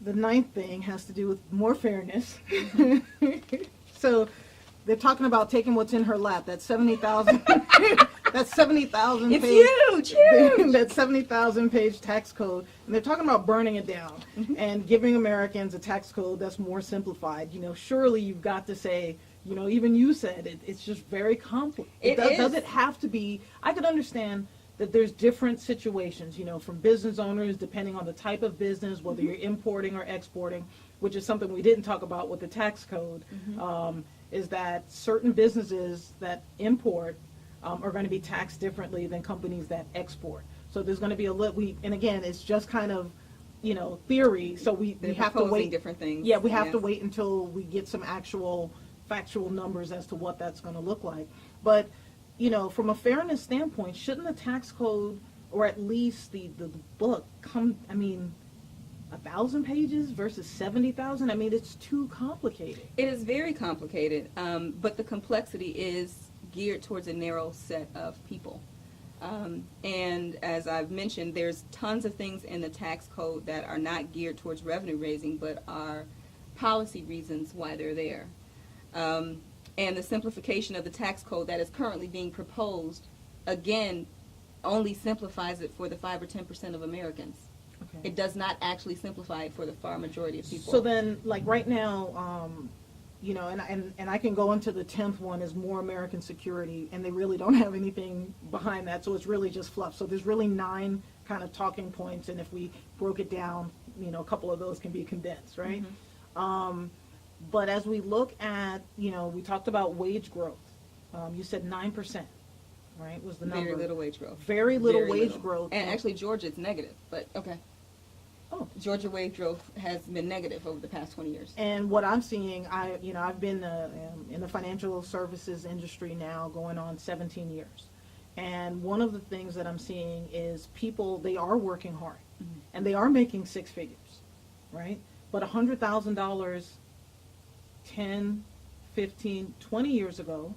the ninth thing has to do with more fairness. So they're talking about taking what's in her lap. That's 70,000. That's 70,000 It's page. huge, huge. That 70,000 page tax code, and they're talking about burning it down and giving Americans a tax code that's more simplified. Surely you've got to say, even you said it's just very complex. Does it have to be? I could understand that there's different situations, from business owners, depending on the type of business, whether you're importing or exporting, which is something we didn't talk about with the tax code, is that certain businesses that import are going to be taxed differently than companies that export. So there's going to be and again, it's just kind of, theory. So we have to wait. Different things. Yeah, we have to wait until we get some actual factual numbers as to what that's going to look like. But, from a fairness standpoint, shouldn't the tax code, or at least the book, 1,000 pages versus 70,000? It's too complicated. It is very complicated, but the complexity is geared towards a narrow set of people. And as I've mentioned, there's tons of things in the tax code that are not geared towards revenue raising, but are policy reasons why they're there. And the simplification of the tax code that is currently being proposed, again, only simplifies it for the 5 or 10% of Americans. Okay. It does not actually simplify it for the far majority of people. So then, like right now, and I can go into the 10th one is more American security, and they really don't have anything behind that, so it's really just fluff. So there's really 9 kind of talking points, and if we broke it down, a couple of those can be condensed, right? But as we look at, we talked about wage growth. You said 9%, right, was the number. Very little wage growth. Very little wage growth. And actually, Georgia, it's negative, but okay. Oh. Georgia wage growth has been negative over the past 20 years. And what I'm seeing, I've been in the financial services industry now going on 17 years. And one of the things that I'm seeing is people, they are working hard, and they are making 6 figures, right? But $100,000 10, 15, 20 years ago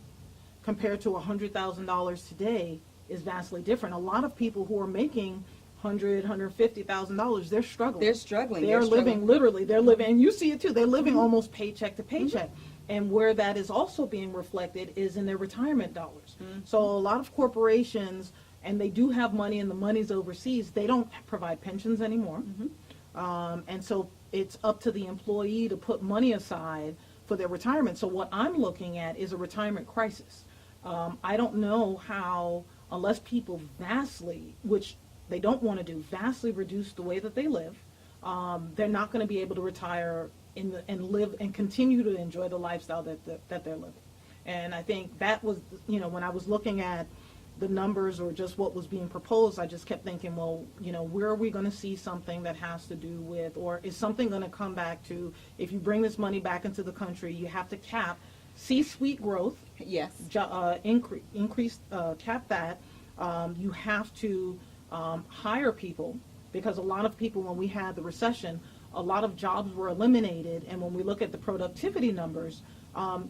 compared to $100,000 today is vastly different. A lot of people who are making $150,000, they're struggling. They're struggling. They're living, literally, and you see it too, they're living almost paycheck to paycheck. And where that is also being reflected is in their retirement dollars. So a lot of corporations, and they do have money and the money's overseas, they don't provide pensions anymore. And so it's up to the employee to put money aside for their retirement. So what I'm looking at is a retirement crisis. I don't know how, unless people vastly, which they don't want to do, vastly reduce the way that they live, they're not going to be able to retire and live and continue to enjoy the lifestyle that they're living. And I think that was, when I was looking at the numbers or just what was being proposed, I just kept thinking, well, where are we going to see something that has to do with, or is something going to come back to, if you bring this money back into the country, you have to cap C-suite growth. Yes. Cap that. You have to hire people, because a lot of people, when we had the recession, a lot of jobs were eliminated, and when we look at the productivity numbers,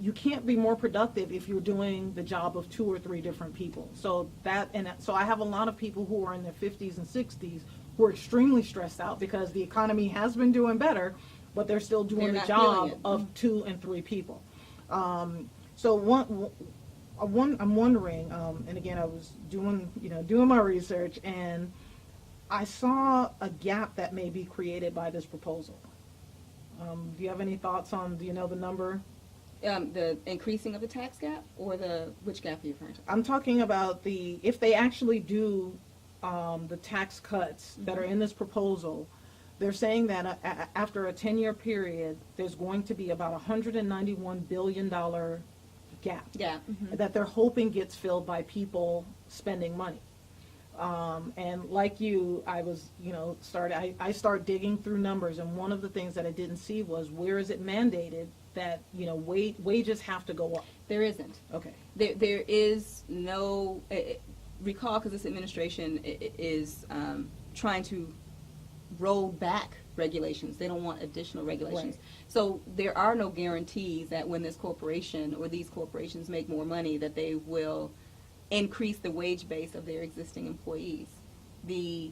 you can't be more productive if you're doing the job of 2 or 3 different people. So I have a lot of people who are in their 50s and 60s who are extremely stressed out because the economy has been doing better, but they're still doing the job of 2 and 3 people. So I'm wondering, and again, I was doing my research, and I saw a gap that may be created by this proposal. Do you have any thoughts on, the number? The increasing of the tax gap, or which gap are you referring to? I'm talking about if they actually do the tax cuts that are in this proposal, they're saying that after a 10-year period, there's going to be about $191 billion gap that they're hoping gets filled by people spending money. And like you, I was, I started digging through numbers, and one of the things that I didn't see was, where is it mandated that, wages have to go up? There isn't. Okay. There is no, recall, because this administration is trying to roll back regulations. They don't want additional regulations. Right. So there are no guarantees that when this corporation or these corporations make more money, that they will increase the wage base of their existing employees. The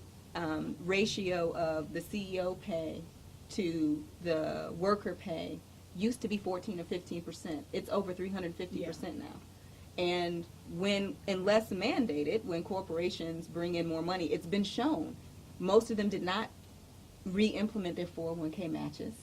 ratio of the CEO pay to the worker pay used to be 14 or 15%. It's over 350% now. And unless mandated, when corporations bring in more money, it's been shown most of them did not re-implement their 401k matches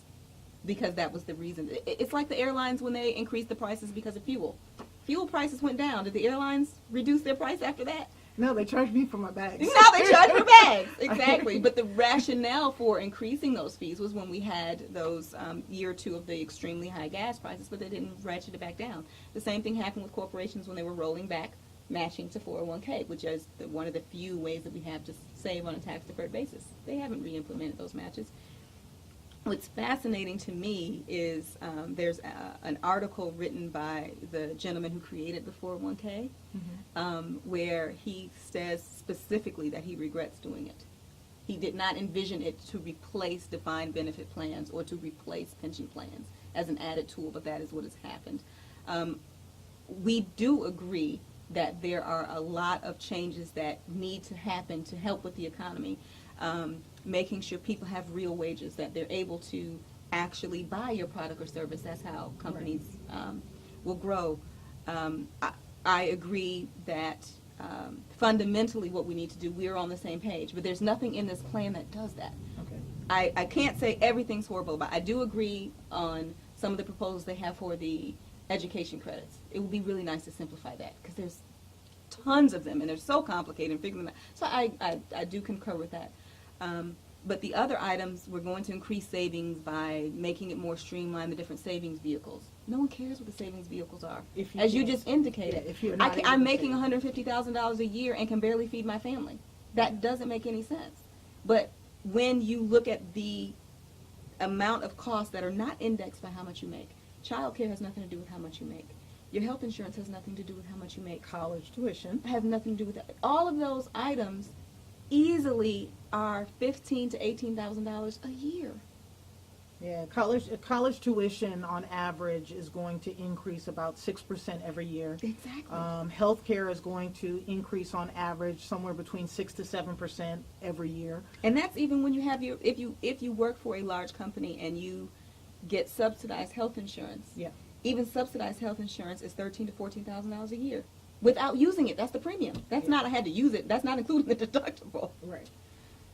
because that was the reason. It's like the airlines when they increased the prices because of fuel. Fuel prices went down. Did the airlines reduce their price after that? No, they charged me for my bags. No, they charged for bags. Exactly. But the rationale for increasing those fees was when we had those year or two of the extremely high gas prices, but they didn't ratchet it back down. The same thing happened with corporations when they were rolling back matching to 401k, which is one of the few ways that we have to save on a tax-deferred basis. They haven't re-implemented those matches. What's fascinating to me is there's an article written by the gentleman who created the 401k, where he says specifically that he regrets doing it. He did not envision it to replace defined benefit plans or to replace pension plans as an added tool, but that is what has happened. We do agree that there are a lot of changes that need to happen to help with the economy. Making sure people have real wages, that they're able to actually buy your product or service. That's how companies will grow. I agree that fundamentally what we need to do, we're on the same page, but there's nothing in this plan that does that. Okay. I can't say everything's horrible, but I do agree on some of the proposals they have for the education credits. It would be really nice to simplify that because there's tons of them and they're so complicated and figuring them out. So I do concur with that. But the other items, we're going to increase savings by making it more streamlined, the different savings vehicles. No one cares what the savings vehicles are. As you just indicated, if you're I'm making $150,000 a year and can barely feed my family. That doesn't make any sense. But when you look at the amount of costs that are not indexed by how much you make, child care has nothing to do with how much you make. Your health insurance has nothing to do with how much you make. College tuition have nothing to do with that. All of those items easily are $15,000 to $18,000 a year. Yeah, college tuition on average is going to increase about 6% every year. Exactly. Healthcare is going to increase on average somewhere between 6 to 7% every year. And that's even when you have if you work for a large company and you get subsidized health insurance. Yeah. Even subsidized health insurance is $13,000 to $14,000 a year. Without using it, that's the premium. That's not I had to use it. That's not including the deductible. Right.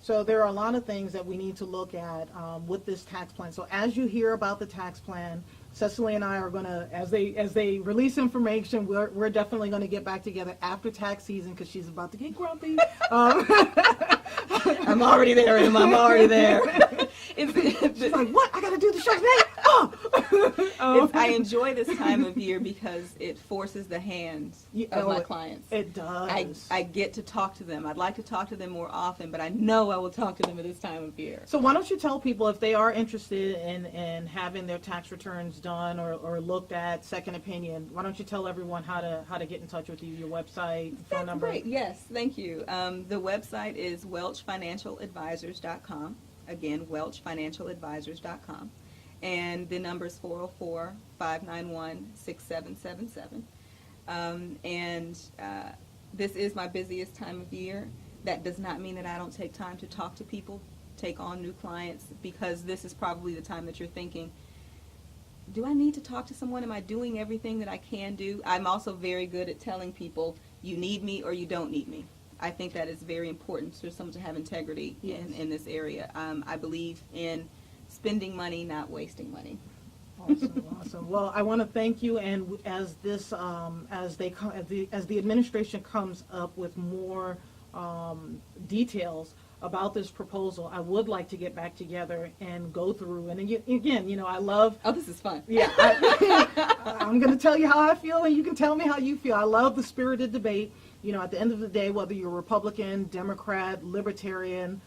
So there are a lot of things that we need to look at with this tax plan. So as you hear about the tax plan, Cecily and I are going to, as they release information, we're definitely going to get back together after tax season because she's about to get grumpy. I'm already there, Em. I'm already there. She's like, what? I got to do the show today? I enjoy this time of year because it forces the hands of my clients. It does. I get to talk to them. I'd like to talk to them more often, but I know I will talk to them at this time of year. So why don't you tell people if they are interested in having their tax returns done or looked at, second opinion, why don't you tell everyone how to get in touch with you, your website, phone number? Great. Yes, thank you. The website is welchfinancialadvisors.com. Again, welchfinancialadvisors.com. And the number is 404-591-6777. This is my busiest time of year. That does not mean that I don't take time to talk to people, take on new clients, because this is probably the time that you're thinking, do I need to talk to someone? Am I doing everything that I can do? I'm also very good at telling people, you need me or you don't need me. I think that is very important for someone to have integrity in this area. I believe in spending money, not wasting money. Awesome. Well, I want to thank you. And as this, as the administration comes up with more details about this proposal, I would like to get back together and go through. And again, I love. Oh, this is fun. Yeah, I'm going to tell you how I feel, and you can tell me how you feel. I love the spirited debate. At the end of the day, whether you're Republican, Democrat, Libertarian,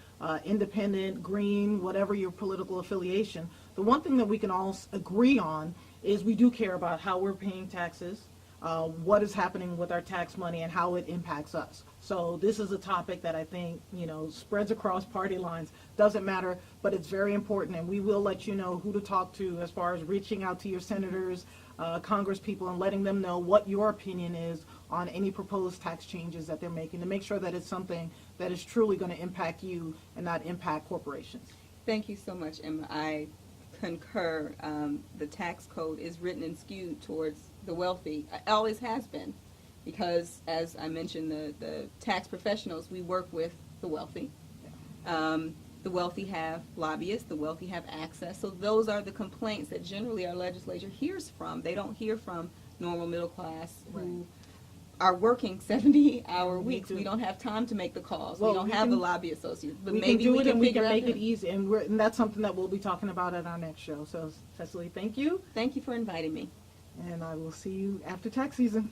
Independent, Green, whatever your political affiliation, the one thing that we can all agree on is we do care about how we're paying taxes, what is happening with our tax money, and how it impacts us. So this is a topic that I think, spreads across party lines. Doesn't matter, but it's very important, and we will let you know who to talk to as far as reaching out to your senators, Congress people, and letting them know what your opinion is on any proposed tax changes that they're making to make sure that it's something that is truly going to impact you and not impact corporations. Thank you so much, Emma. I concur. The tax code is written and skewed towards the wealthy. It always has been, because as I mentioned, the tax professionals, we work with the wealthy. The wealthy have lobbyists, the wealthy have access. So those are the complaints that generally our legislature hears from. They don't hear from normal middle class who are working 70-hour weeks. We don't have time to make the calls. Well, we don't have the lobby associates. But we maybe can do we it, can and we figure can out make it the- easy, and that's something that we'll be talking about at our next show. So, Cecily, thank you, Thank you for inviting me. and I will see you after tax season.